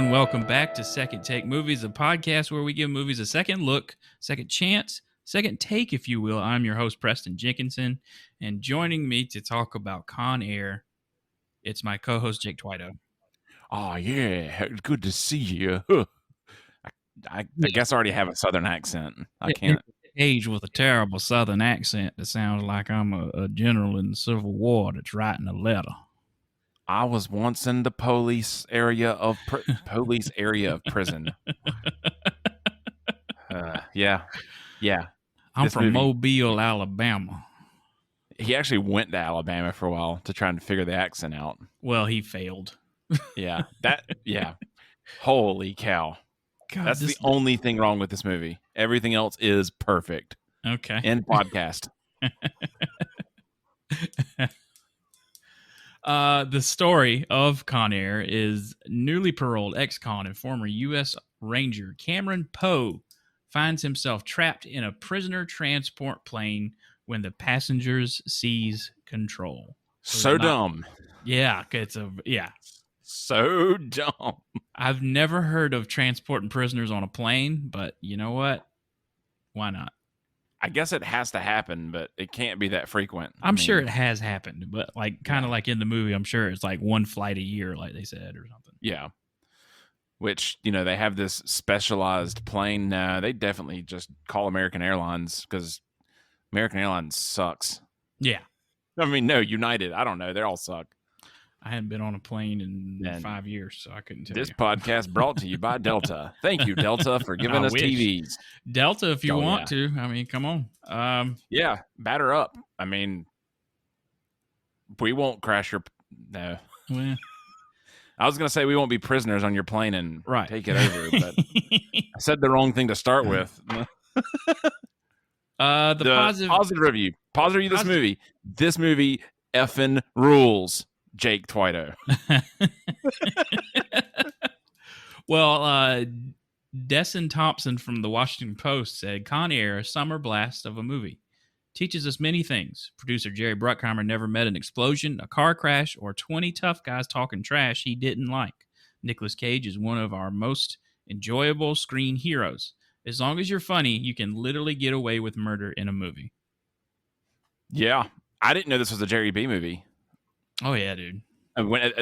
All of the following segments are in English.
everyone. Welcome back to Second Take Movies, a podcast where we give movies a second look, second chance, second take, if you will. I'm your host, Preston Jenkinson, and joining me to talk about Con Air, it's my co-host, Jake Twito. Oh, yeah. Good to see you. I guess I already have a Southern accent. I can't. Age with a terrible Southern accent that sounds like I'm a general in the Civil War that's writing a letter. I was once in the police area of prison. Yeah. I'm from Mobile, Alabama. He actually went to Alabama for a while to try and figure the accent out. Well, he failed. Yeah. Holy cow. God, that's the only thing wrong with this movie. Everything else is perfect. Okay. End podcast. The story of Con Air is newly paroled ex-con and former U.S. Ranger Cameron Poe finds himself trapped in a prisoner transport plane when the passengers seize control. So dumb. Yeah, So dumb. I've never heard of transporting prisoners on a plane, but you know what? Why not? I guess it has to happen, but it can't be that frequent. I'm sure it has happened, but kind of like in the movie, I'm sure it's like one flight a year, like they said, or something. Yeah. Which, they have this specialized plane. No, they definitely just call American Airlines because American Airlines sucks. Yeah. I mean, no, United. I don't know. They all suck. I hadn't been on a plane in 5 years, so I couldn't tell you. This podcast brought to you by Delta. Thank you, Delta, for giving us TVs. Delta, if you want to. I mean, come on. Yeah, batter up. I mean, we won't crash your... No. Well, I was going to say we won't be prisoners on your plane and take it over, but I said the wrong thing to start with. The positive review. Positive review of this movie. This movie effing rules. Jake Twito. Well, Desson Thompson from the Washington Post said, Con Air, a summer blast of a movie. Teaches us many things. Producer Jerry Bruckheimer never met an explosion, a car crash, or 20 tough guys talking trash he didn't like. Nicolas Cage is one of our most enjoyable screen heroes. As long as you're funny, you can literally get away with murder in a movie. Yeah. I didn't know this was a Jerry B movie. Oh, yeah, dude. And when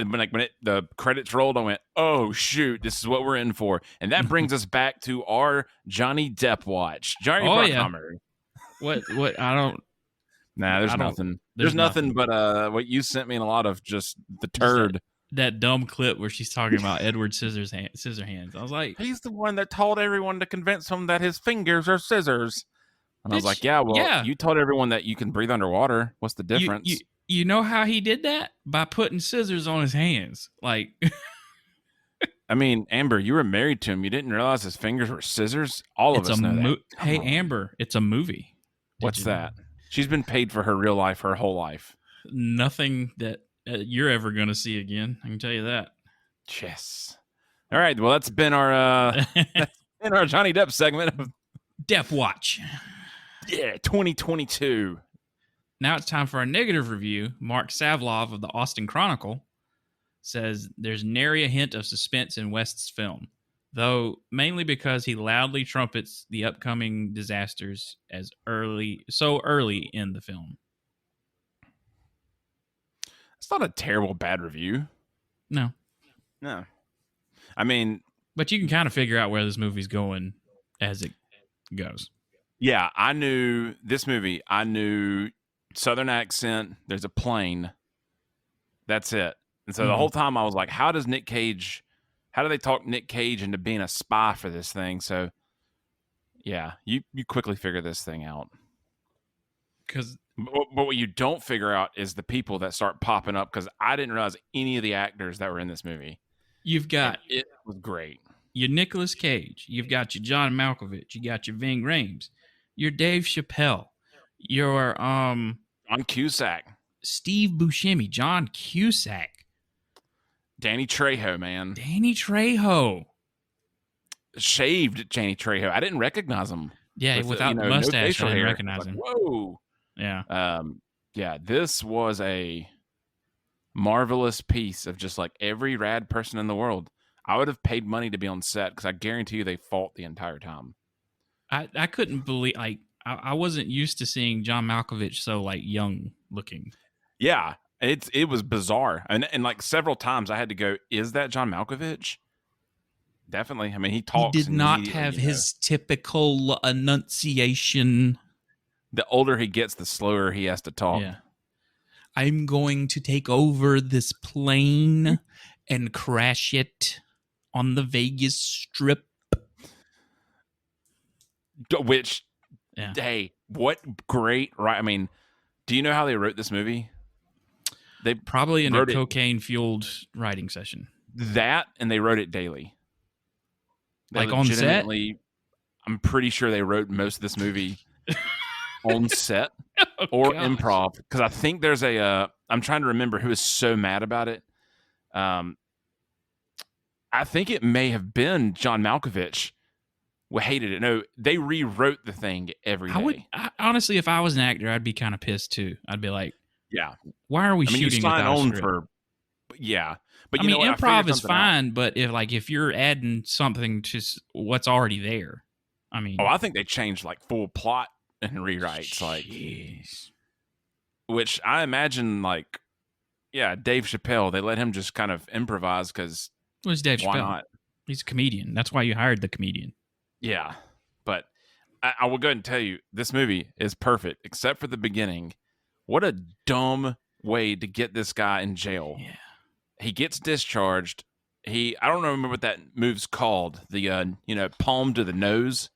the credits rolled, I went, oh, shoot, this is what we're in for. And that brings us back to our Johnny Depp watch. Johnny Bruckheimer. Yeah. What? I don't. Nah, there's nothing. There's nothing but what you sent me in a lot of just the turd. That dumb clip where she's talking about Edward Scissorhands. I was like, he's the one that told everyone to convince him that his fingers are scissors. And I was like, you told everyone that you can breathe underwater. What's the difference? You know how he did that? By putting scissors on his hands. Like, I mean, Amber, you were married to him. You didn't realize his fingers were scissors? All of us know that. Hey, Amber, it's a movie. What's that? She's been paid for her real life, her whole life. Nothing that you're ever going to see again. I can tell you that. Yes. All right. Well, that's been our Johnny Depp segment of Depp Watch. Yeah, 2022. Now it's time for our negative review. Mark Savlov of the Austin Chronicle says there's nary a hint of suspense in West's film, though mainly because he loudly trumpets the upcoming disasters so early in the film. It's not a terrible bad review. No. I mean, but you can kind of figure out where this movie's going as it goes. Yeah, I knew this movie. I knew Southern accent. There's a plane. That's it. And so the whole time I was like, how do they talk Nick Cage into being a spy for this thing? So yeah, you quickly figure this thing out. But what you don't figure out is the people that start popping up, because I didn't realize any of the actors that were in this movie. It was great. Your Nicolas Cage. You've got your John Malkovich. You got your Ving Rhames. Your Dave Chappelle. Your John Cusack. Steve Buscemi. John Cusack. Danny Trejo, man. Danny Trejo. Shaved Danny Trejo. I didn't recognize him. Yeah, without the mustache, I didn't recognize him. Whoa. Yeah. Yeah, this was a marvelous piece of just like every rad person in the world. I would have paid money to be on set because I guarantee you they fought the entire time. I couldn't believe I wasn't used to seeing John Malkovich so like young looking. Yeah, it was bizarre, and like several times I had to go, "Is that John Malkovich?" Definitely. I mean, he He talks did not immediately. have his typical enunciation. The older he gets, the slower he has to talk. Yeah. I'm going to take over this plane and crash it on the Vegas Strip. Which, Yeah. hey, what great, right? I mean, do you know how they wrote this movie? They Probably in a wrote it cocaine-fueled writing session. that, and they wrote it daily. They like on set? I'm pretty sure they wrote most of this movie on set Oh, or gosh. improv. Because I think there's I'm trying to remember who was so mad about it. I think it may have been John Malkovich who hated it. No, they rewrote the thing every day. Honestly, if I was an actor, I'd be kind of pissed too. I'd be like, yeah. why are we I mean, you shooting sign without a on script? for, yeah. But I you mean, know what? improv is fine, but if you're adding something to what's already there, I mean, I think they changed like full plot and rewrites, like, which I imagine, like, yeah, Dave Chappelle. They let him just kind of improvise because what's Dave Chappelle? why not? He's a comedian. That's why you hired the comedian. Yeah, but I will go ahead and tell you, this movie is perfect except for the beginning. What a dumb way to get this guy in jail. Yeah. He gets discharged. I don't remember what that move's called. The palm to the nose.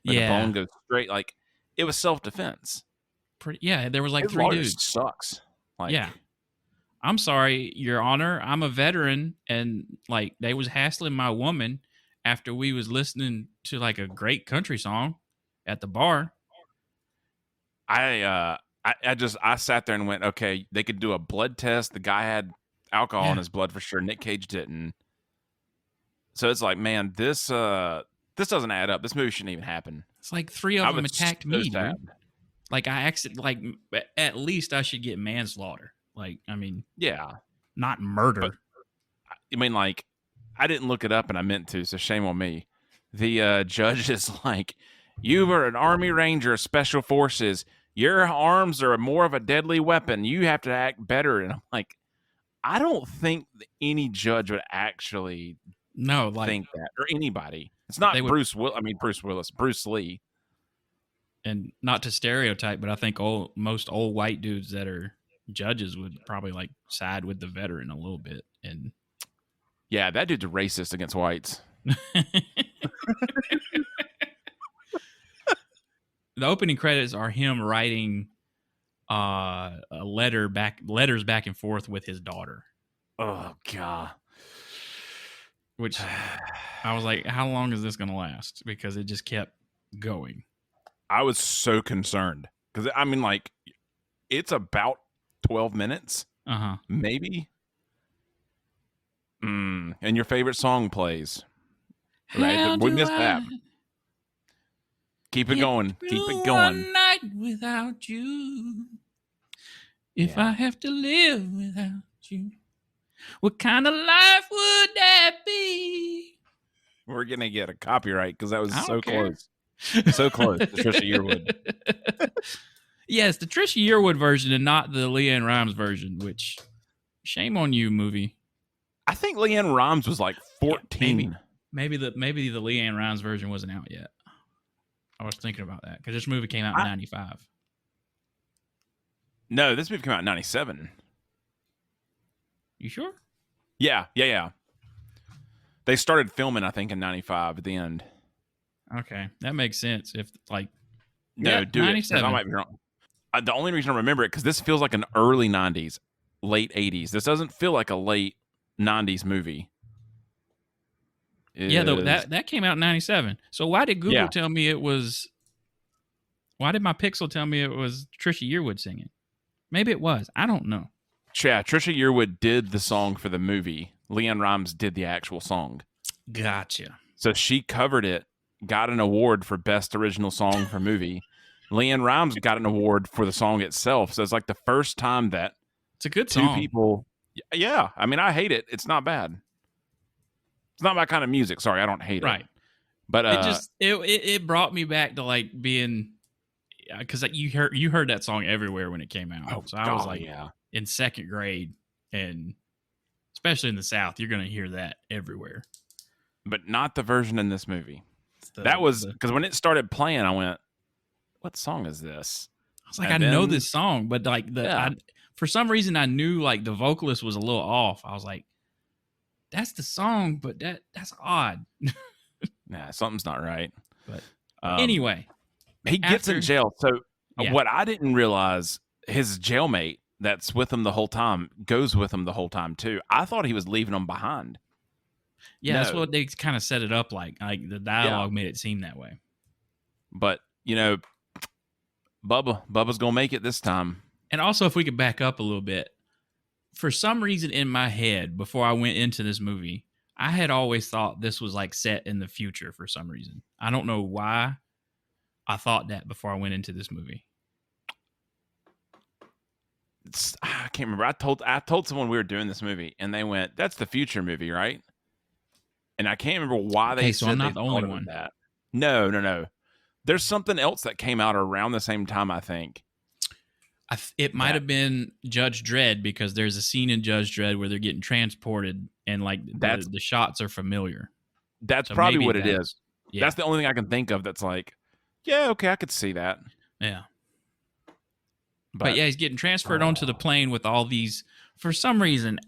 Where the bone goes straight. Like, it was self-defense. There was like His three lawyer dudes. Sucks. Like, yeah. I'm sorry, Your Honor. I'm a veteran, and like they was hassling my woman after we was listening to like a great country song at the bar. I sat there and went, okay, they could do a blood test. The guy had alcohol in his blood for sure. Nick Cage didn't. So it's like, man, this doesn't add up. This movie shouldn't even happen. It's like three of them attacked me, dude. Like at least I should get manslaughter. Like, I mean, yeah, not murder. But, I mean, like, I didn't look it up and I meant to, so shame on me. The judge is like, you were an Army Ranger, Special Forces. Your arms are more of a deadly weapon. You have to act better. And I'm like, I don't think any judge would actually think that, or anybody. It's not Bruce Willis, Bruce Lee. And not to stereotype, but I think most old white dudes that are judges would probably like side with the veteran a little bit. And yeah, that dude's a racist against whites. The opening credits are him writing letters back and forth with his daughter. Oh God. Which I was like, how long is this going to last? Because it just kept going. I was so concerned because I mean, like, it's about 12 minutes, maybe. And your favorite song plays, right? We missed that. Keep it going. Keep it going. One night without you. If I have to live without you, what kind of life would that be? We're gonna get a copyright because that was so close. So close to Trisha Yearwood. Yes, the Trisha Yearwood version and not the LeAnn Rimes version, which shame on you, movie. I think LeAnn Rimes was like 14. Maybe the LeAnn Rimes version wasn't out yet. I was thinking about that because this movie came out in 95. No, this movie came out in 97. You sure? Yeah. They started filming, I think, in 95 at the end. Okay, that makes sense. If like, no, do 97. I might be wrong. The only reason I remember it because this feels like an early 90s, late 80s. This doesn't feel like a late 90s movie. Yeah, though that came out in 97. So why did Google tell me it was? Why did my Pixel tell me it was Trisha Yearwood singing? Maybe it was. I don't know. Yeah, Trisha Yearwood did the song for the movie. LeAnn Rimes did the actual song. Gotcha. So she covered it, got an award for Best Original Song for Movie. LeAnn Rimes got an award for the song itself. So it's like the first time that it's a good song. Two people. Yeah, I mean, I hate it. It's not bad. It's not my kind of music. Sorry, I don't hate Right. it. But it brought me back to like being, because you heard that song everywhere when it came out. Oh, so I was God, like yeah. in second grade, and especially in the South, you're gonna hear that everywhere. But not the version in this movie. That was because when it started playing, I went, "What song is this?" I was like, I know this song, but like for some reason I knew like the vocalist was a little off. I was like, that's the song, but that's odd. Nah, something's not right. But anyway, he gets in jail. So Yeah. what I didn't realize, his jailmate that's with him the whole time goes with him the whole time too. I thought he was leaving him behind. Yeah, that's what they kind of set it up like. Like the dialogue made it seem that way. But you know, Bubba's gonna make it this time. And also, if we could back up a little bit, for some reason in my head before I went into this movie, I had always thought this was like set in the future for some reason. I don't know why I thought that before I went into this movie. I can't remember. I told someone we were doing this movie, and they went, "That's the future movie, right?" And I can't remember why they said I'm not the only one. That. No. There's something else that came out around the same time, I think. It might have been Judge Dredd, because there's a scene in Judge Dredd where they're getting transported, and like the shots are familiar. That's probably what it is. Yeah. That's the only thing I can think of that's like, yeah, okay, I could see that. Yeah. But yeah, he's getting transferred onto the plane with all these. For some reason,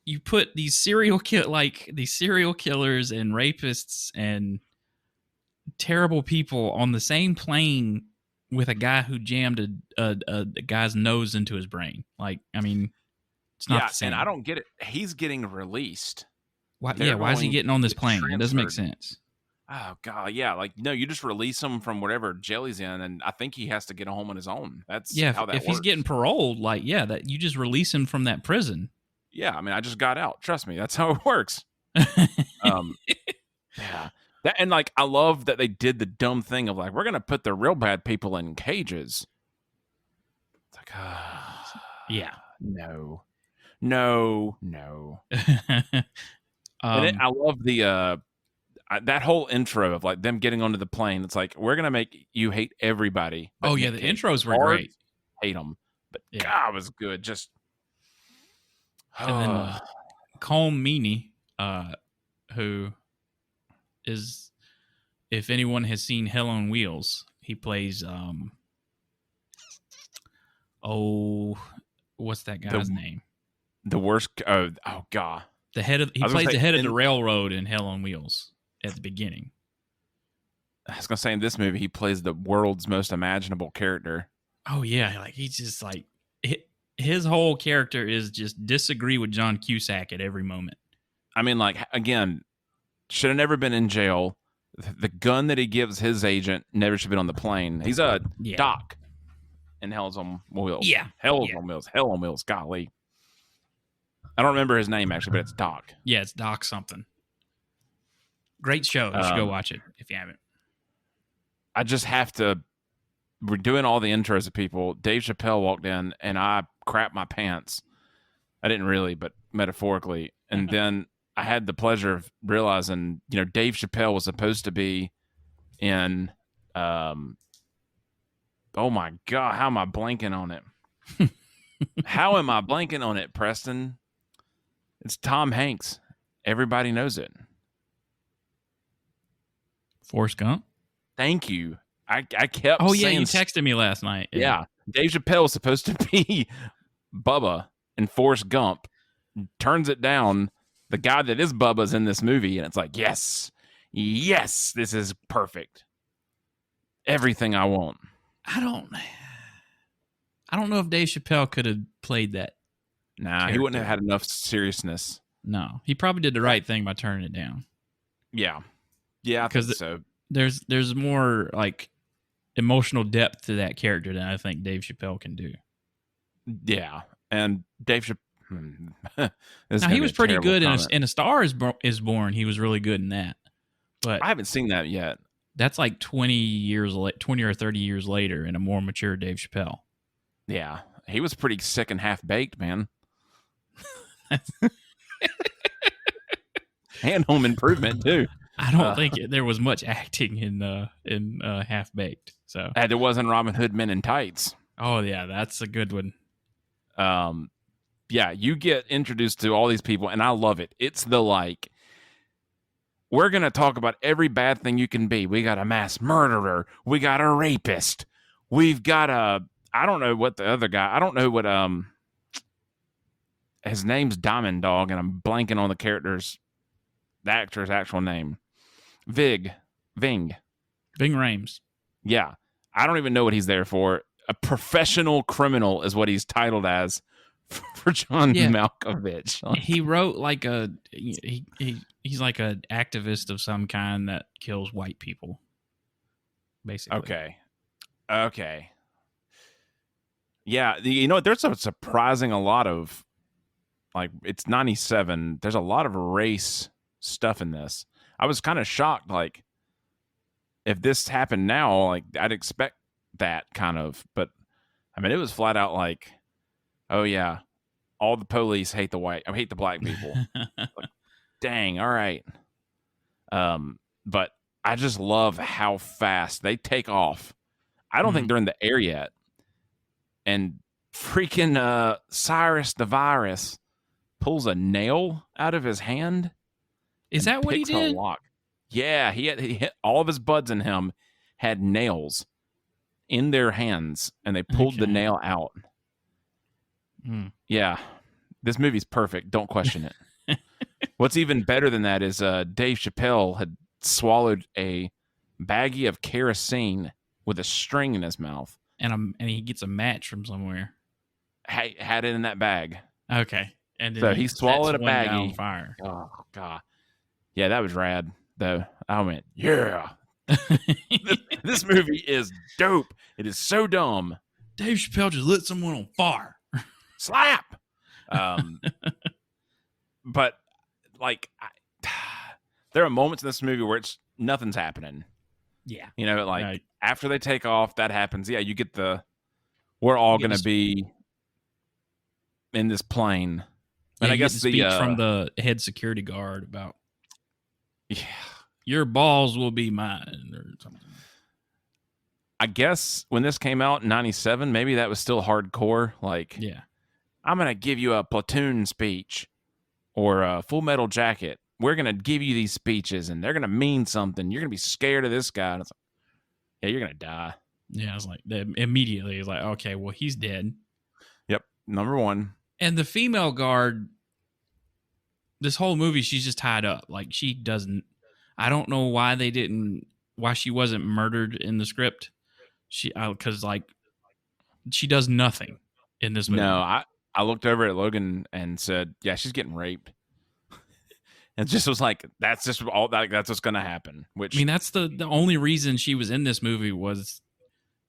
you put these serial killers and rapists and terrible people on the same plane with a guy who jammed a guy's nose into his brain. Like, I mean, it's not the same. And I don't get it. He's getting released. Why is he getting on this plane? It doesn't make sense. Oh, God, yeah. Like, no, you just release him from whatever jail he's in, and I think he has to get home on his own. That's how that works. If he's getting paroled, like, that you just release him from that prison. Yeah, I mean, I just got out. Trust me, that's how it works. Yeah. And, like, I love that they did the dumb thing of, like, we're going to put the real bad people in cages. It's like, yeah. No. And I love the that whole intro of like them getting onto the plane. It's like, we're gonna make you hate everybody. Oh yeah, the intros were great. Hate them, but God, it was good. Just and then Colm Meaney, who is, if anyone has seen Hell on Wheels, he plays what's that guy's name? The worst. Oh God. He plays the head of the railroad in Hell on Wheels at the beginning. I was gonna say, in this movie, he plays the world's most imaginable character. Oh yeah, like he's just like, his whole character is just disagree with John Cusack at every moment. I mean, like, again, should have never been in jail. The gun that he gives his agent never should have been on the plane. He's a doc in Hell's on Wheels. Yeah, Hell on Wheels. Golly. I don't remember his name, actually, but it's Doc. Yeah, it's Doc something. Great show. You should go watch it if you haven't. I just have to... We're doing all the intros of people. Dave Chappelle walked in, and I crapped my pants. I didn't really, but metaphorically. And then I had the pleasure of realizing, Dave Chappelle was supposed to be in... oh, my God. How am I blanking on it? How am I blanking on it, Preston? It's Tom Hanks. Everybody knows it. Forrest Gump? Thank you. I kept Oh, yeah, you texted me last night. Yeah. Dave Chappelle was supposed to be Bubba in Forrest Gump. Turns it down. The guy that is Bubba's in this movie, and it's like, yes, this is perfect. Everything I want. I don't know if Dave Chappelle could have played that. Nah, character. He wouldn't have had enough seriousness. No, he probably did the right thing by turning it down. Yeah, I think so. There's more like emotional depth to that character than I think Dave Chappelle can do. Yeah, and Dave Chappelle. Now he was pretty good in A Star Is Born. He was really good in that. But I haven't seen that yet. That's like 20 or 30 years later, in a more mature Dave Chappelle. Yeah, he was pretty sick and half baked, man. and Home Improvement too. I don't think there was much acting in Half Baked. So there wasn't Robin Hood Men in Tights. oh yeah, that's a good one. Yeah, you get introduced to all these people, and I love it. It's the like, we're going to talk about every bad thing you can be. We got a mass murderer. We got a rapist. We've got I don't know what the other guy, I don't know what, his name's Diamond Dog, and I'm blanking on the actor's actual name. Ving. Ving Rhames. Yeah. I don't even know what he's there for. A professional criminal is what he's titled as for John Malkovich. He wrote like he's like an activist of some kind that kills white people, basically. Okay. Yeah, there's a surprising a lot of, like, it's 97. There's a lot of race stuff in this. I was kind of shocked, like, if this happened now, like, I'd expect that kind of, but I mean, it was flat out like, oh yeah, all the police hate the black people. Like, dang, all right. But I just love how fast they take off. I don't think they're in the air yet. And freaking Cyrus the Virus pulls a nail out of his hand. Is that what he did? Yeah, he hit all of his buds in him had nails in their hands, and they pulled the nail out. Yeah, this movie's perfect. Don't question it. What's even better than that is Dave Chappelle had swallowed a baggie of kerosene with a string in his mouth, and he gets a match from somewhere. Had it in that bag. Okay, and so he swallowed a baggie on fire. Oh god, yeah, that was rad. Though I went, yeah. This movie is dope. It is so dumb. Dave Chappelle just lit someone on fire. Slap. But like, there are moments in this movie where nothing's happening. Yeah, like after they take off, that happens. Yeah, you get we're all going to be in this plane. And I guess the speech from the head security guard about, your balls will be mine or something. I guess when this came out in 97, maybe that was still hardcore. Like, I'm going to give you a platoon speech or a Full Metal Jacket. We're going to give you these speeches and they're going to mean something. You're going to be scared of this guy. And it's like, yeah, you're going to die. Yeah, it's like, immediately, it's like, okay, well, he's dead. Yep, number one. And the female guard, this whole movie, she's just tied up. Like, she doesn't, I don't know why why she wasn't murdered in the script. Because, like, she does nothing in this movie. No, I looked over at Logan and said, yeah, she's getting raped. And just was like, that's just all that. That's what's going to happen. Which, I mean, that's the only reason she was in this movie was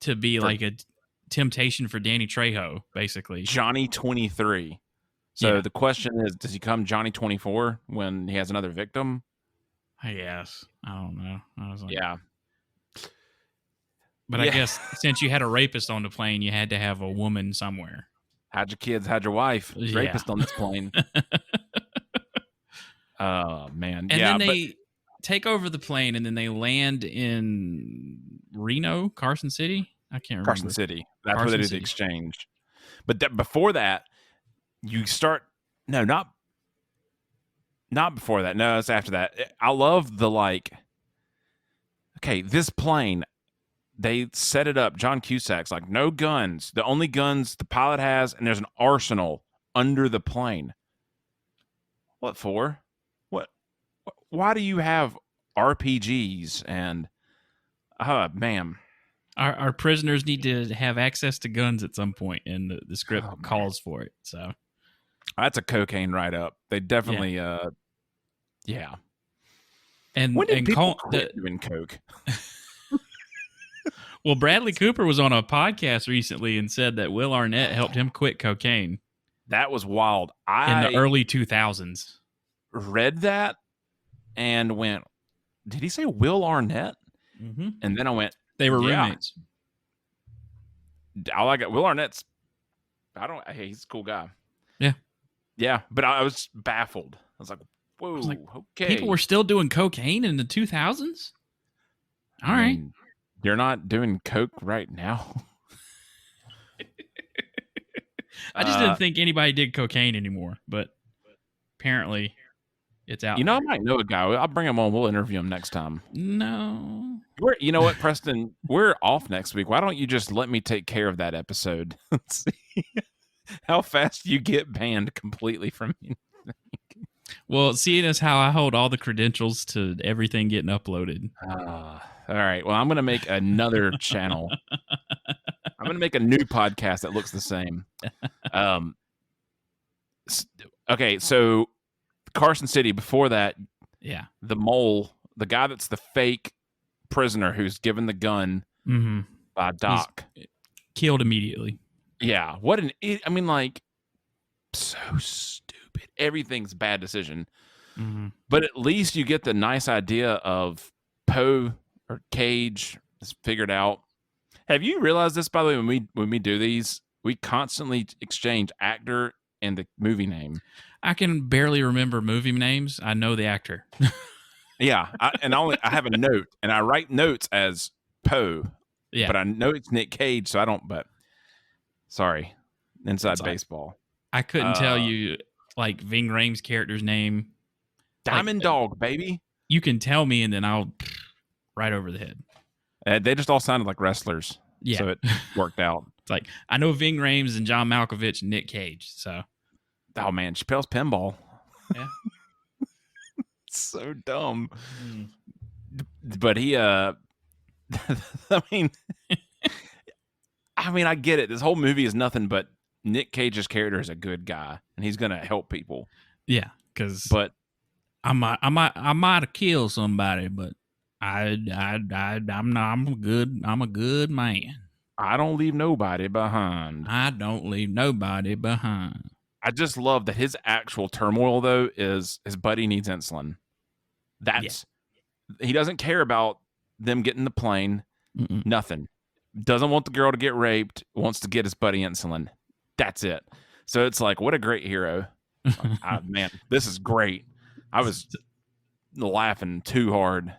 to be like a temptation for Danny Trejo, basically. Johnny 23. So the question is, does he come Johnny 24 when he has another victim? I guess. I don't know. I was like, yeah. But I guess since you had a rapist on the plane, you had to have a woman somewhere. Had your kids, had your wife. Rapist on this plane. Oh, man. And then they take over the plane, and then they land in Reno, Carson City? I can't remember. Carson City. That's where they did the exchange. But before that, you start... No, not before that. No, it's after that. I love the, like... Okay, this plane, they set it up. John Cusack's like, no guns. The only guns the pilot has, and there's an arsenal under the plane. What for? Why do you have RPGs and ma'am? Our prisoners need to have access to guns at some point, and the script calls for it. So that's a cocaine write-up. They definitely, yeah. And when did people quit doing coke? Well, Bradley Cooper was on a podcast recently and said that Will Arnett helped him quit cocaine. That was wild. In the early 2000s. Read that and went, did he say Will Arnett? Mm-hmm. And then I went, they were roommates. I like it. Will Arnett's, he's a cool guy. Yeah. Yeah. But I was baffled. I was like, Whoa, was like, okay. people were still doing cocaine in the 2000s? All right. You're not doing coke right now. I just didn't think anybody did cocaine anymore, but apparently it's out there. I might know a guy. I'll bring him on. We'll interview him next time. No. You know what, Preston? We're off next week. Why don't you just let me take care of that episode? Let's see how fast you get banned completely from me. Well, seeing as how I hold all the credentials to everything getting uploaded. All right. Well, I'm going to make another channel. I'm going to make a new podcast that looks the same. Okay, so Carson City, before that, yeah, the mole, the guy that's the fake prisoner who's given the gun by Doc. He's killed immediately. Yeah. So stupid. Everything's a bad decision. But at least you get the nice idea of Poe or Cage is figured out. Have you realized this, by the way, when we do these, we constantly exchange actor and the movie name. I can barely remember movie names. I know the actor. Yeah, I have a note, and I write notes as Poe. Yeah, but I know it's Nick Cage, so I don't. But sorry, inside baseball. I couldn't tell you like Ving Rhames' character's name. Diamond Dog, baby. You can tell me, and then I'll right over the head. They just all sounded like wrestlers. Yeah, so it worked out. It's like I know Ving Rhames and John Malkovich and Nick Cage. So, oh man, Chappelle's Pinball. Yeah. So dumb. But he I mean I get it. This whole movie is nothing but Nick Cage's character is a good guy and he's gonna help people. Yeah, because but I might have killed somebody, but I'm a good man. I don't leave nobody behind. I just love that his actual turmoil, though, is his buddy needs insulin. He doesn't care about them getting the plane. Nothing. Doesn't want the girl to get raped. Wants to get his buddy insulin. That's it. So it's like, what a great hero. Man, this is great. I was laughing too hard.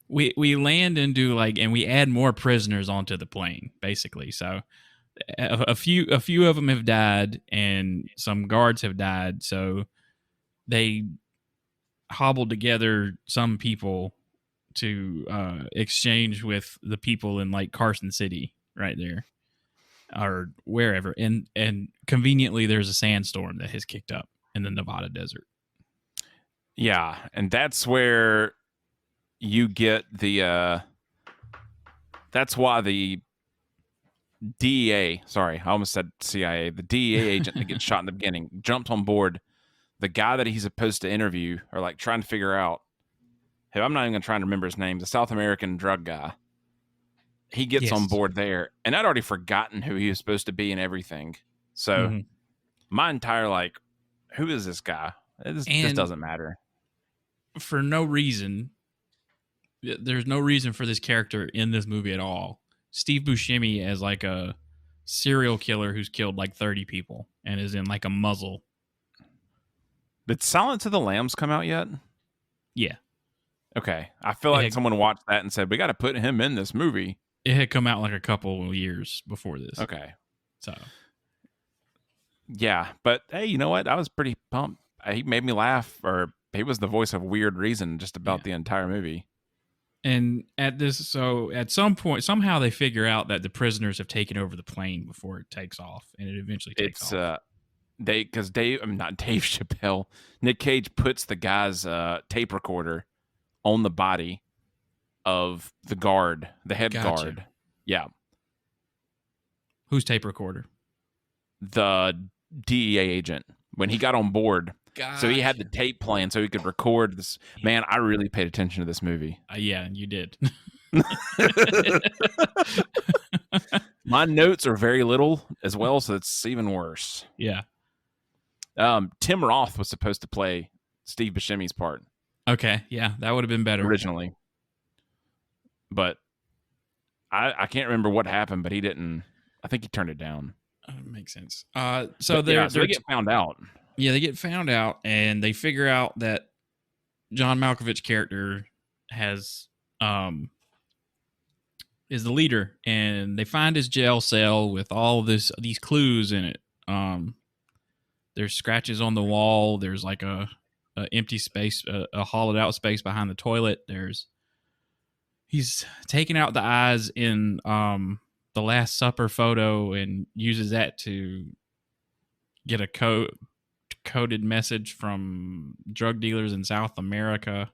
We land into and we add more prisoners onto the plane, basically. So a few of them have died and some guards have died. So they hobbled together some people to exchange with the people in Carson City right there or wherever. And conveniently there's a sandstorm that has kicked up in the Nevada desert. Yeah. And that's where you get that's why the DEA, sorry, I almost said CIA, the DEA agent that gets shot in the beginning, jumped on board. The guy that he's supposed to interview or trying to figure out, I'm not even going to try and remember his name, the South American drug guy. He gets on board there. And I'd already forgotten who he was supposed to be and everything. So my entire, who is this guy? This doesn't matter. For no reason, there's no reason for this character in this movie at all. Steve Buscemi as a serial killer who's killed 30 people and is in a muzzle. Did Silence of the Lambs come out yet? Yeah. Okay. I feel like someone watched that and said, we got to put him in this movie. It had come out a couple of years before this. Okay. So. Yeah. But hey, you know what? I was pretty pumped. He made me laugh, or he was the voice of Weird Reason just about the entire movie. And at some point, somehow they figure out that the prisoners have taken over the plane before it takes off, and it eventually takes off. Because not Dave Chappelle, Nick Cage puts the guy's tape recorder on the body of the guard, the head guard. Yeah. Whose tape recorder? The DEA agent. When he got on board. Gotcha. So he had the tape playing so he could record this. Man, I really paid attention to this movie. Yeah, you did. My notes are very little as well, so it's even worse. Yeah. Tim Roth was supposed to play Steve Buscemi's part. Okay, yeah, that would have been better. Originally. But I can't remember what happened, but he didn't. I think he turned it down. Makes sense. So they get found out. Yeah, they get found out, and they figure out that John Malkovich's character has is the leader, and they find his jail cell with all these clues in it. There's scratches on the wall. There's like a empty space, a hollowed out space behind the toilet. He's taking out the eyes in the Last Supper photo and uses that to get a coded message from drug dealers in South America.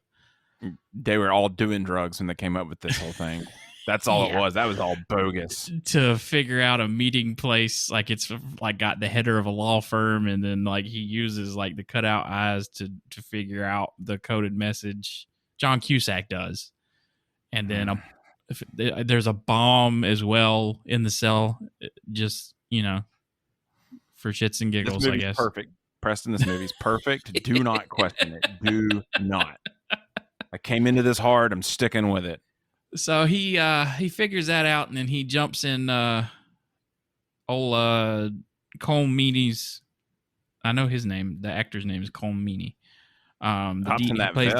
They were all doing drugs when they came up with this whole thing. That's all it was. That was all bogus. To figure out a meeting place, like it's like got the header of a law firm, and then like he uses like the cutout eyes to figure out the coded message. John Cusack does, and then there's a bomb as well in the cell, just for shits and giggles. I guess perfect, Preston. This movie's perfect. Do not question it. Do not. I came into this hard. I'm sticking with it. So he figures that out, and then he jumps in old Cole Meany's. I know his name. The actor's name is Cole Meany. He plays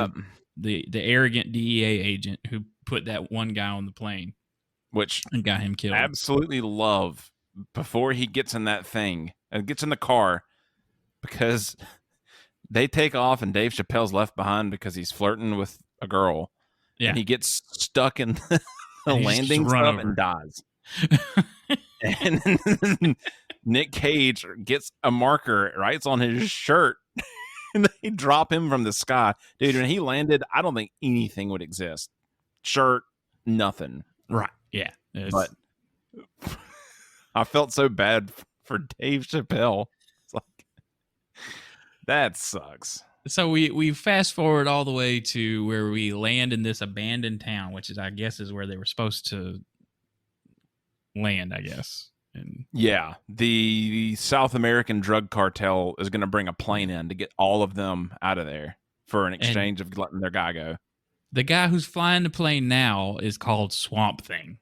the arrogant DEA agent who put that one guy on the plane, which and got him killed. Absolutely love before he gets in that thing and gets in the car, because they take off and Dave Chappelle's left behind because he's flirting with a girl. Yeah. And he gets stuck in the landing stuff and dies. And Nick Cage gets a marker, writes on his shirt, and they drop him from the sky. Dude, when he landed, I don't think anything would exist. Shirt, nothing. Right. Yeah. But I felt so bad for Dave Chappelle. It's like, that sucks. So we fast forward all the way to where we land in this abandoned town, which is, I guess, is where they were supposed to land, I guess. And yeah, the South American drug cartel is going to bring a plane in to get all of them out of there for an exchange of letting their guy go. The guy who's flying the plane now is called Swamp Thing.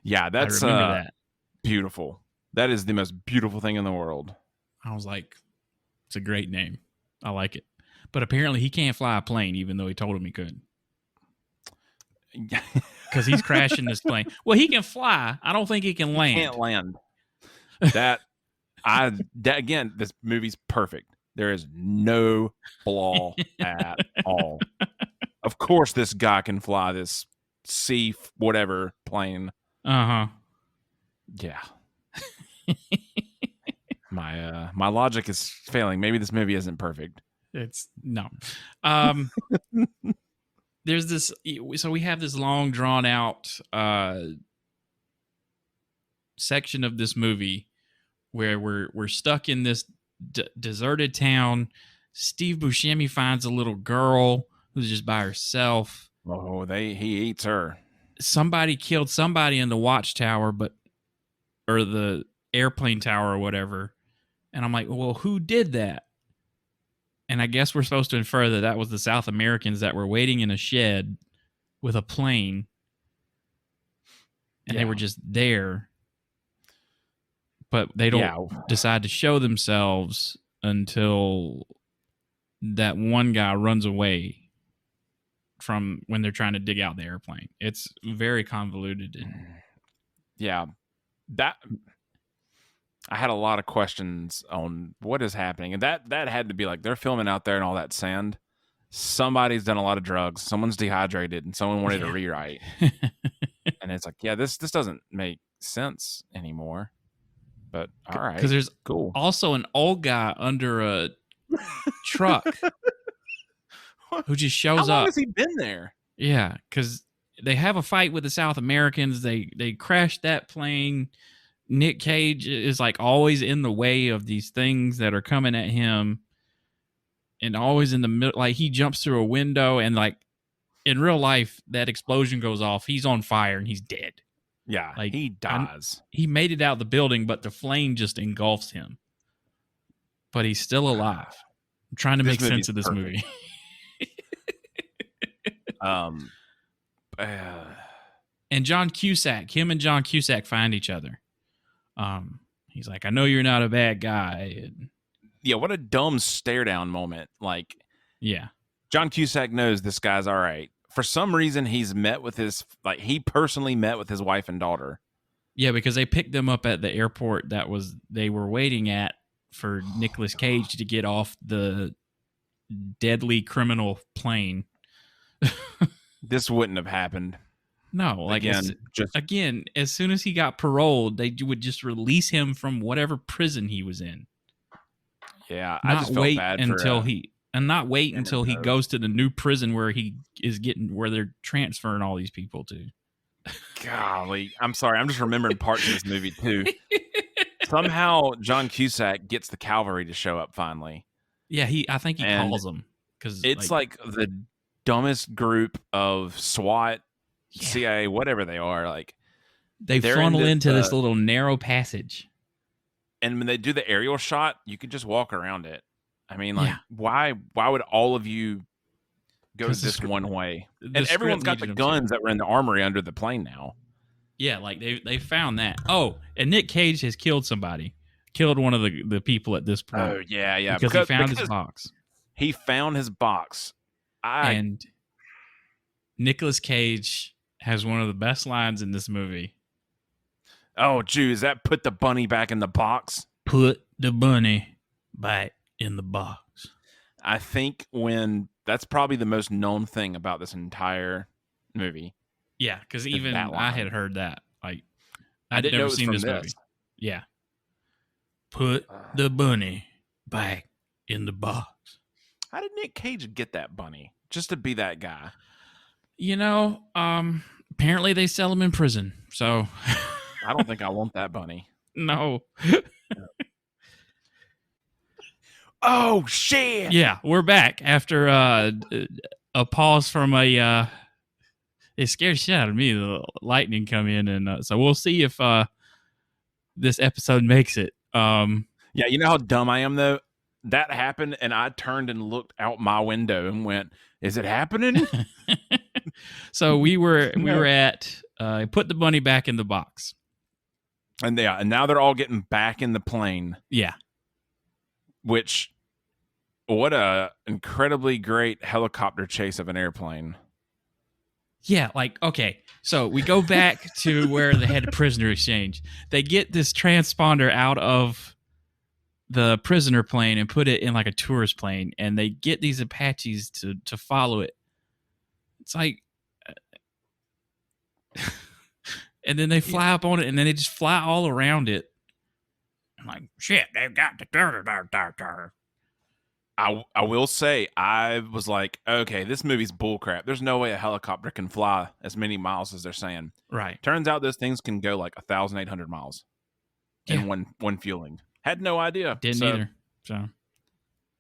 Yeah, that's I remember that. Beautiful. That is the most beautiful thing in the world. I was like, it's a great name. I like it. But apparently he can't fly a plane, even though he told him he could. Because he's crashing this plane. Well, he can fly. I don't think he can land. He can't land. Again, this movie's perfect. There is no flaw at all. Of course, this guy can fly this C whatever plane. Uh-huh. Yeah. My logic is failing. Maybe this movie isn't perfect. It's no. There's this. So we have this long drawn out section of this movie where we're stuck in this deserted town. Steve Buscemi finds a little girl who's just by herself. Oh, he eats her. Somebody killed somebody in the watchtower, or the airplane tower or whatever. And I'm like, well, who did that? And I guess we're supposed to infer that was the South Americans that were waiting in a shed with a plane. And they were just there. But they don't decide to show themselves until that one guy runs away from when they're trying to dig out the airplane. It's very convoluted. Yeah. I had a lot of questions on what is happening. And that had to be like, they're filming out there in all that sand. Somebody's done a lot of drugs. Someone's dehydrated and someone wanted to rewrite. And it's like, yeah, this doesn't make sense anymore. But all right. Because there's also an old guy under a truck who just shows up. How long has he been there? Yeah, because they have a fight with the South Americans. They crashed that plane. Nick Cage is like always in the way of these things that are coming at him, and always in the middle. Like he jumps through a window, and like in real life, that explosion goes off. He's on fire and he's dead. Yeah, like he dies. He made it out the building, but the flame just engulfs him. But he's still alive. I'm trying to make sense of this movie. And John Cusack, him and John Cusack find each other. He's like, I know you're not a bad guy. And what a dumb stare down moment. Like, Yeah. John Cusack knows this guy's all right. For some reason, he's met with he personally met with his wife and daughter. Yeah, because they picked them up at the airport they were waiting at for Nicolas Cage to get off the deadly criminal plane. This wouldn't have happened. No, like again, as soon as he got paroled, they would just release him from whatever prison he was in. Yeah, I just felt bad until until he goes to the new prison where where they're transferring all these people to. Golly, I'm sorry. I'm just remembering parts of this movie too. Somehow John Cusack gets the cavalry to show up finally. Yeah, I think he calls them because it's like the dumbest group of SWAT, CIA, whatever they are. Like they funnel into this little narrow passage, and when they do the aerial shot, you could just walk around it. I mean, like why would all of you go this one way? And everyone's got the guns that were in the armory under the plane now. Yeah, like they found that. Oh, and Nick Cage has killed somebody. Killed one of the people at this point. Oh, yeah. Because he found his box. He found his box. And Nicolas Cage has one of the best lines in this movie. Oh, gee, is that put the bunny back in the box? Put the bunny back in the box. I think that's probably the most known thing about this entire movie. Yeah, because even I had heard that. Like, I didn't never seen this movie. Yeah. Put the bunny back in the box. How did Nick Cage get that bunny? Just to be that guy? Apparently they sell them in prison. So I don't think I want that bunny. No. Oh, shit. Yeah, we're back after a pause from it scared shit out of me. The lightning come in, and so we'll see if this episode makes it. Yeah, you know how dumb I am though? That happened and I turned and looked out my window and went, is it happening? So we were at put the bunny back in the box. And now they're all getting back in the plane. Yeah. Which, what a incredibly great helicopter chase of an airplane. Yeah, like, okay, so we go back to where they had a prisoner exchange. They get this transponder out of the prisoner plane and put it in like a tourist plane, and they get these Apaches to follow it. It's like, and then they fly up on it, and then they just fly all around it. I'm like, shit, they've got the... I will say, I was like, okay, this movie's bullcrap. There's no way a helicopter can fly as many miles as they're saying. Right. Turns out those things can go like 1,800 miles in one fueling. Had no idea. Didn't either. So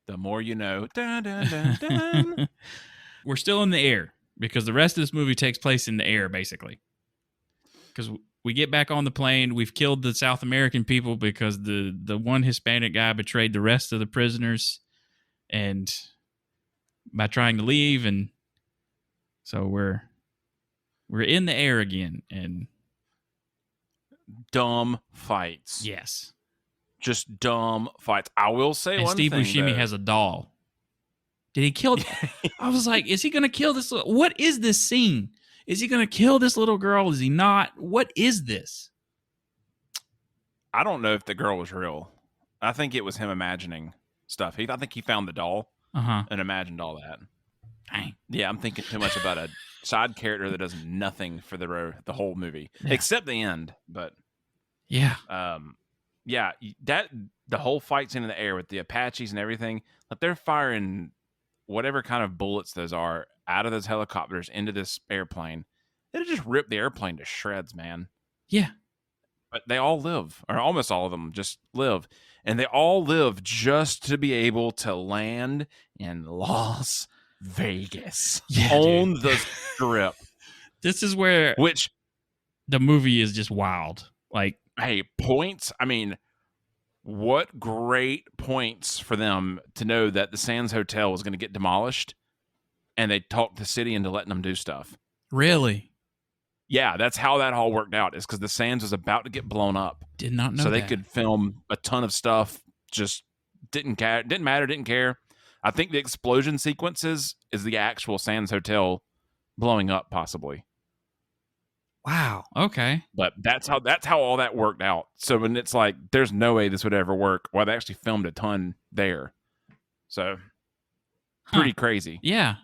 the more you know. Dun, dun, dun, dun. We're still in the air because the rest of this movie takes place in the air, basically. Because we get back on the plane. We've killed the South American people because the one Hispanic guy betrayed the rest of the prisoners. And by trying to leave, and so we're in the air again, and dumb fights. Yes, just dumb fights. I will say and one Steve thing. Buscemi has a doll. Did he kill? I was like, is he going to kill this? What is this scene? Is he going to kill this little girl? Is he not? What is this? I don't know if the girl was real. I think it was him imagining stuff. I think he found the doll and imagined all that. Dang. Yeah, I'm thinking too much about a side character that does nothing for the whole movie except the end. But yeah, that the whole fight scene in the air with the Apaches and everything, like they're firing whatever kind of bullets those are out of those helicopters into this airplane. It'll just rip the airplane to shreds, man. Yeah. But they all live, or almost all of them just live. And they all live just to be able to land in Las Vegas on the strip. This is where the movie is just wild. Like, hey, points. I mean, what great points for them to know that the Sands Hotel was going to get demolished, and they talked the city into letting them do stuff. Really? Yeah, that's how that all worked out, is because the Sands was about to get blown up. Did not know so that. They could film a ton of stuff just Didn't care. Didn't matter. Didn't care. I think the explosion sequences is the actual Sands Hotel blowing up, possibly. Wow. Okay. But that's how all that worked out. So when it's like, there's no way this would ever work. Well, they actually filmed a ton there. So pretty crazy. Yeah.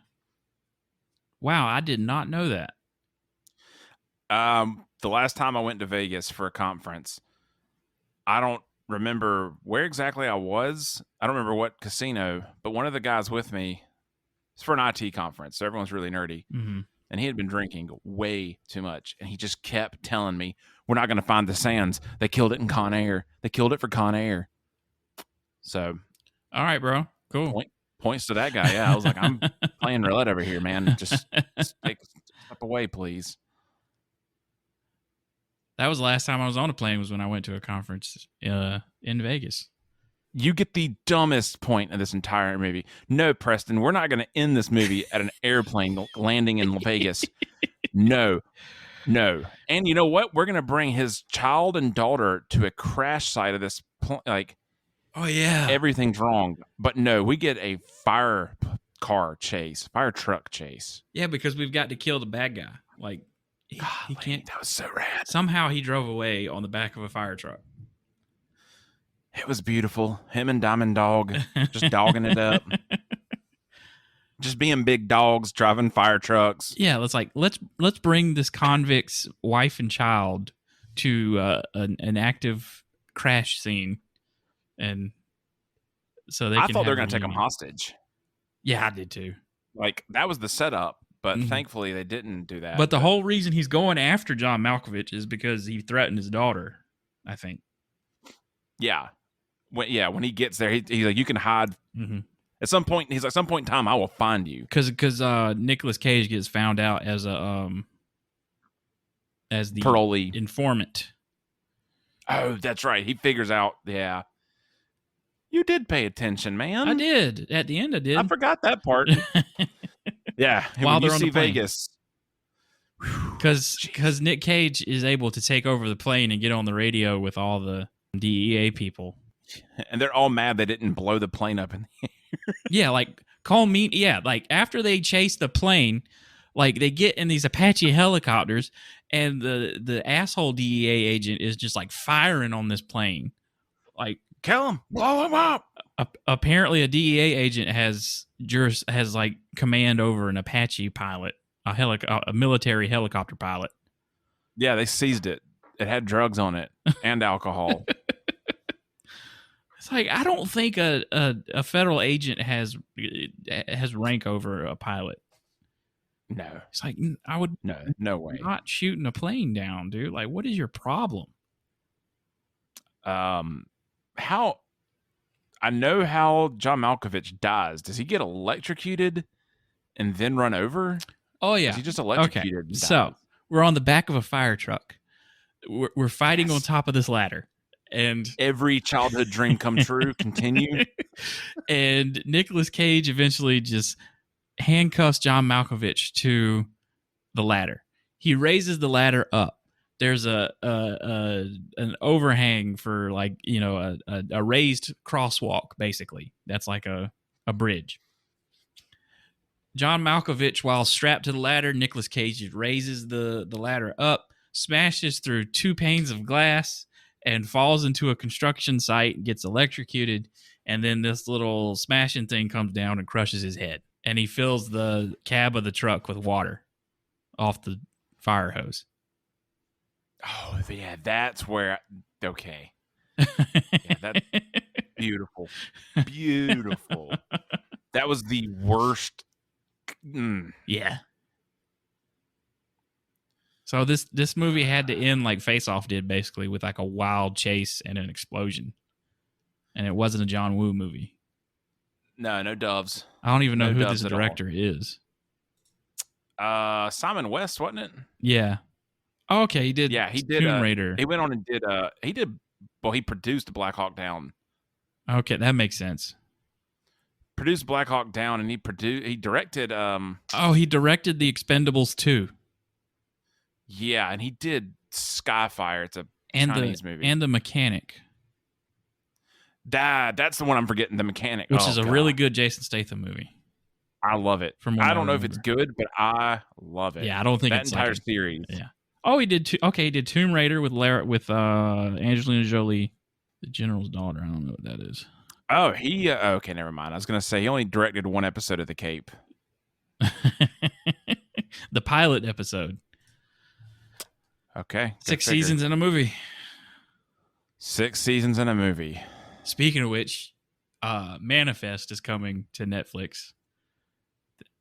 Wow, I did not know that. The last time I went to Vegas for a conference, I don't remember where exactly I was. I don't remember what casino, but one of the guys with me, it's for an IT conference, so everyone's really nerdy. Mm-hmm. And he had been drinking way too much. And he just kept telling me, we're not going to find the Sands. They killed it in Con Air. They killed it for Con Air. So. All right, bro. Cool. Points to that guy. Yeah, I was like, I'm playing roulette over here, man. Just take a step away, please. That was the last time I was on a plane was when I went to a conference in Vegas. You get the dumbest point of this entire movie. No, Preston, we're not going to end this movie at an airplane landing in Vegas. No. And you know what? We're going to bring his child and daughter to a crash site of this oh yeah, everything's wrong. But no, we get a fire truck chase. Yeah, because we've got to kill the bad guy. Like he can't. That was so rad. Somehow he drove away on the back of a fire truck. It was beautiful. Him and Diamond Dog just dogging it up. Just being big dogs driving fire trucks. Yeah, let's bring this convict's wife and child to an active crash scene, and so I thought they were going to take him hostage. Yeah, I did too. Like that was the setup, but thankfully they didn't do that. But the whole reason he's going after John Malkovich is because he threatened his daughter, I think. Yeah. When he gets there, he's like, you can hide. Mm-hmm. At some point, he's like, some point in time, I will find you. Because Nicolas Cage gets found out as the parolee informant. Oh, that's right. He figures out. Yeah, you did pay attention, man. I did. At the end, I did. I forgot that part. Yeah, while they're on the plane. Vegas, because Nick Cage is able to take over the plane and get on the radio with all the DEA people. And they're all mad they didn't blow the plane up in the air. Yeah, like call me. Yeah, like after they chase the plane, like they get in these Apache helicopters, and the asshole DEA agent is just like firing on this plane, like kill him, blow him up. Apparently, a DEA agent has like command over an Apache pilot, a military helicopter pilot. Yeah, they seized it. It had drugs on it and alcohol. It's like I don't think a federal agent has rank over a pilot. No, it's like I would no way not shooting a plane down, dude. Like, what is your problem? How I know how John Malkovich dies. Does he get electrocuted and then run over? Oh yeah, is he just electrocuted? Okay. So we're on the back of a fire truck. We're fighting on top of this ladder. And every childhood dream come true. Continue. And Nicolas Cage eventually just handcuffs John Malkovich to the ladder. He raises the ladder up. There's an overhang for like, you know, a raised crosswalk, basically. That's like a bridge. John Malkovich, while strapped to the ladder, Nicolas Cage raises the ladder up, smashes through 2 panes of glass, and falls into a construction site and gets electrocuted. And then this little smashing thing comes down and crushes his head. And he fills the cab of the truck with water off the fire hose. Oh, yeah, that's where... Okay. Yeah, that's beautiful. Beautiful. That was the worst... Yeah. So this movie had to end like Face Off did, basically, with like a wild chase and an explosion. And it wasn't a John Woo movie. No doves. I don't even know who this director is. Simon West, wasn't it? Yeah. Oh, okay, he did. Yeah, he did. Tomb Raider. He went on and did. Well, he produced Black Hawk Down. Okay, that makes sense. Produced Black Hawk Down, and he directed. He directed The Expendables 2. Yeah, and he did Skyfire. It's a Chinese movie. And The Mechanic. That's the one I'm forgetting. The Mechanic, which is a really good Jason Statham movie. I love it. From I don't know if it's good, but I love it. Yeah, I don't think that it's entire like series. Yeah. Oh, he did. He did Tomb Raider with Angelina Jolie, the General's daughter. I don't know what that is. Oh, he. Okay, never mind. I was gonna say he only directed one episode of The Cape. The pilot episode. Okay. 6 seasons in a movie. 6 seasons in a movie. Speaking of which, Manifest is coming to Netflix.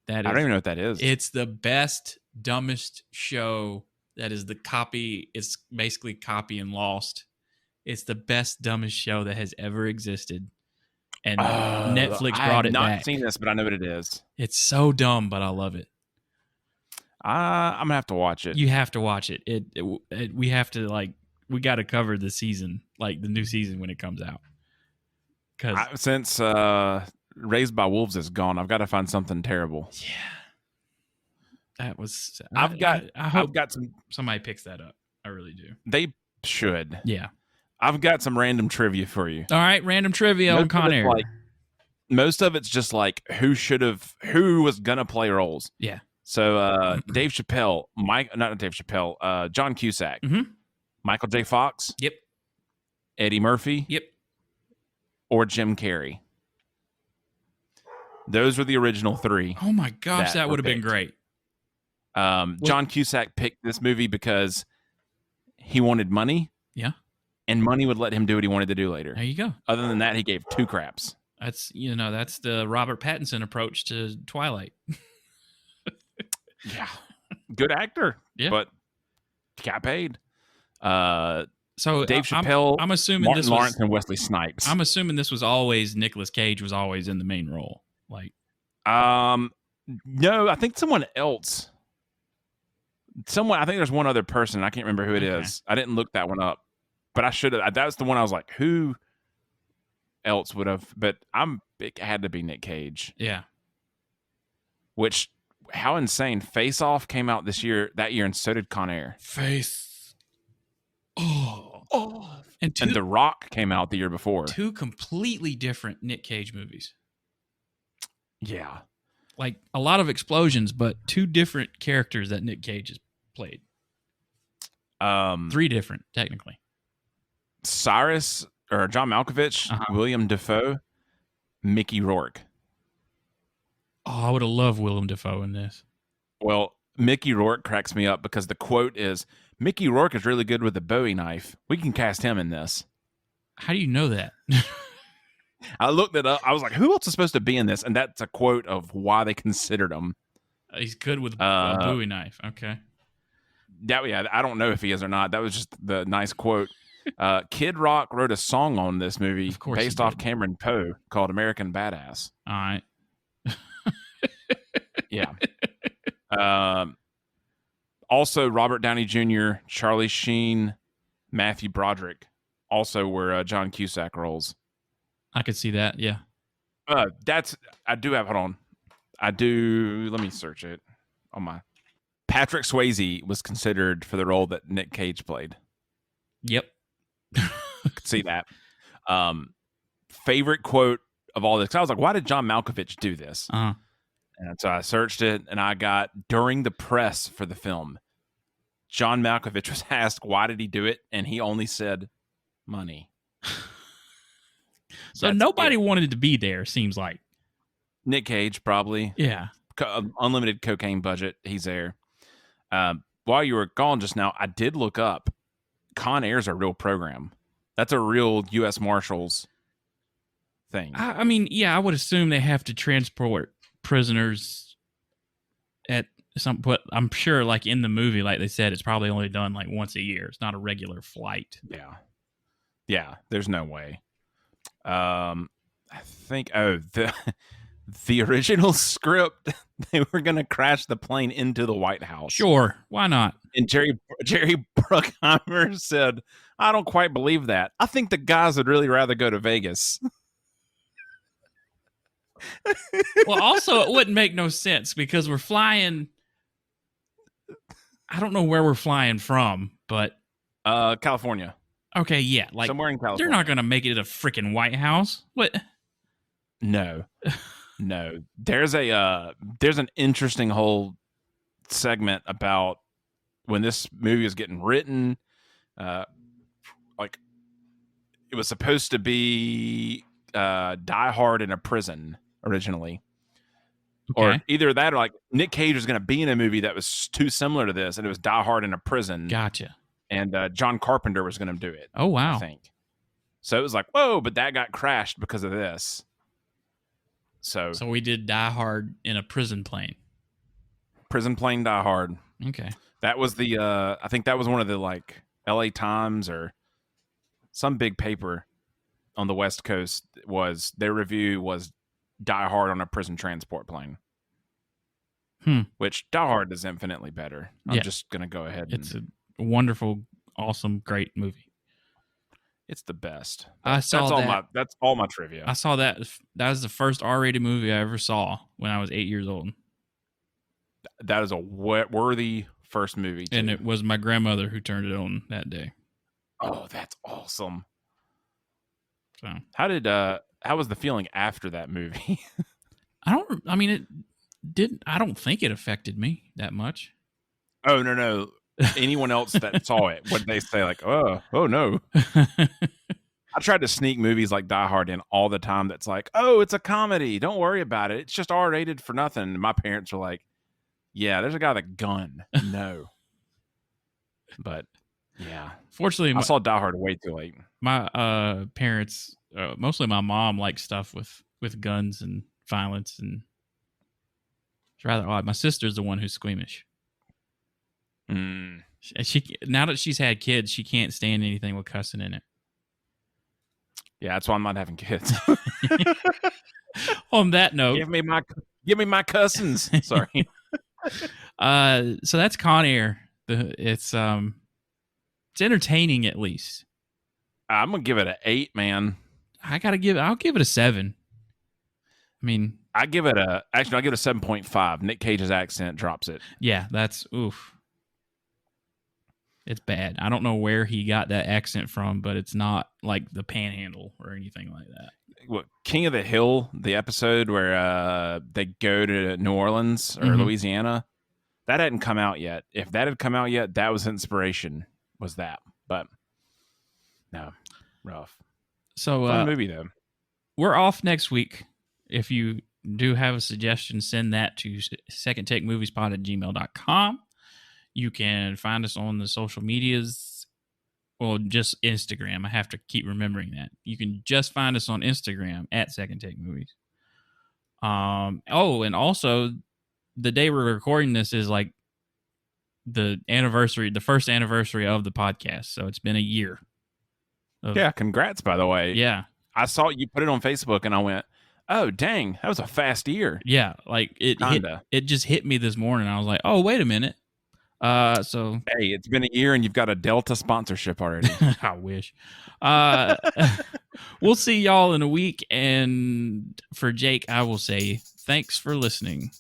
I don't even know what that is. It's the best, dumbest show that is the copy. It's basically copy and Lost. It's the best, dumbest show that has ever existed. And Netflix brought it back. I have not seen this, but I know what it is. It's so dumb, but I love it. I'm going to have to watch it. You have to watch it. We have to, we got to cover the season, the new season when it comes out. Since Raised by Wolves is gone, I've got to find something terrible. Yeah. That was. I hope I've got some. Somebody picks that up. I really do. They should. Yeah. I've got some random trivia for you. All right, random trivia on Con Air. Most of it's just who was gonna play roles. Yeah. So Dave Chappelle, not Dave Chappelle, John Cusack, Michael J. Fox. Yep. Eddie Murphy. Yep. Or Jim Carrey. Those were the original 3. Oh my gosh, that would have been great. John Cusack picked this movie because he wanted money. Yeah. And money would let him do what he wanted to do later. There you go. Other than that, he gave 2 craps. That's the Robert Pattinson approach to Twilight. Yeah. Good actor. Yeah. But got paid. So Dave Chappelle, I'm assuming Martin Lawrence, and Wesley Snipes. I'm assuming this was always Nicolas Cage was always in the main role. No, I think someone else. I think there's one other person. I can't remember who it is. I didn't look that one up, but I should have. That was the one I was like, who else would have? But it had to be Nick Cage. Yeah. Which, how insane! Face Off came out that year, and so did Con Air. And The Rock came out the year before. 2 completely different Nick Cage movies. Yeah. A lot of explosions, but 2 different characters that Nick Cage has played. 3 different, technically. Cyrus, or John Malkovich, William Dafoe, Mickey Rourke. Oh, I would have loved Willem Dafoe in this. Well, Mickey Rourke cracks me up because the quote is, Mickey Rourke is really good with a Bowie knife. We can cast him in this. How do you know that? I looked it up. I was like, who else is supposed to be in this? And that's a quote of why they considered him. He's good with a Bowie knife. Okay. Yeah, I don't know if he is or not. That was just the nice quote. Kid Rock wrote a song on this movie based off Cameron Poe called American Badass. All right. Yeah. Also, Robert Downey Jr., Charlie Sheen, Matthew Broderick also were John Cusack roles. I could see that, yeah. Let me search it on my. Patrick Swayze was considered for the role that Nick Cage played. Yep. Could see that. Favorite quote of all this. I was like, why did John Malkovich do this? And so I searched it, and I got, during the press for the film, John Malkovich was asked, why did he do it? And he only said, money. So nobody wanted to be there, seems like. Nick Cage, probably. Yeah. Unlimited cocaine budget. He's there. While you were gone just now, I did look up. Con Air's a real program. That's a real U.S. Marshals thing. I mean, yeah, I would assume they have to transport prisoners at some point. I'm sure, in the movie, like they said, it's probably only done once a year. It's not a regular flight. Yeah. There's no way. I think the original script, they were going to crash the plane into the White House. Sure, why not? And Jerry Bruckheimer said, I don't quite believe that. I think the guys would really rather go to Vegas. Well, also, it wouldn't make no sense because we're flying. I don't know where we're flying from, but California. Okay, yeah, like somewhere in California. they're not gonna make it a freaking White House. What? No, no. There's an interesting whole segment about when this movie was getting written. Like it was supposed to be Die Hard in a prison originally. Okay, Or either that or like Nick Cage was going to be in a movie that was too similar to this, and it was Die Hard in a prison. gotcha. And John Carpenter was going to do it. Oh wow. I think. So it was like, whoa, but that got crashed because of this. So we did Die Hard in a prison plane. Prison Plane Die Hard. Okay. That was the I think that was one of the like LA Times or some big paper on the West Coast was their review was Die Hard on a prison transport plane. Which Die Hard is infinitely better. I'm just gonna go ahead. It's a wonderful, awesome, great movie. It's the best. I saw that. That's all my trivia. I saw that. That was the first R-rated movie I ever saw when I was 8 years old. That is a worthy first movie, too. And it was my grandmother who turned it on that day. Oh, that's awesome. So how was the feeling after that movie? it didn't. I don't think it affected me that much. Oh no. Anyone else that saw it, what they say, like, oh no. I tried to sneak movies like Die Hard in all the time. That's like, oh, it's a comedy. Don't worry about it. It's just R-rated for nothing. And my parents were like, yeah, there's a guy with a gun. No. But yeah. Fortunately, I saw Die Hard way too late. My parents, mostly my mom, likes stuff with guns and violence, and it's rather odd. My sister's the one who's squeamish. She now that she's had kids, she can't stand anything with cussing in it. Yeah, that's why I'm not having kids. On that note, give me my cousins. Sorry. So that's Con Air. It's entertaining at least. I'm gonna give it an 8, man. I'll give it a 7. I mean, I'll give it a 7.5. Nick Cage's accent drops it. Yeah, that's oof. It's bad. I don't know where he got that accent from, but it's not like the Panhandle or anything like that. What, King of the Hill, the episode where they go to New Orleans or Louisiana, that hadn't come out yet. If that had come out yet, that was inspiration. Was that? But no, rough. So fun movie though. We're off next week. If you do have a suggestion, send that to secondtakemoviespod@gmail.com. You can find us on the social medias. Well, just Instagram. I have to keep remembering that. You can just find us on Instagram at Second Take Movies. And also the day we're recording this is like the first anniversary of the podcast. So it's been a year. Yeah, congrats, by the way. Yeah. I saw you put it on Facebook and I went, oh, dang, that was a fast year. Yeah, like it just hit me this morning. I was like, oh, wait a minute. So hey, it's been a year and you've got a Delta sponsorship already. I wish. We'll see y'all in a week. And for Jake, I will say thanks for listening.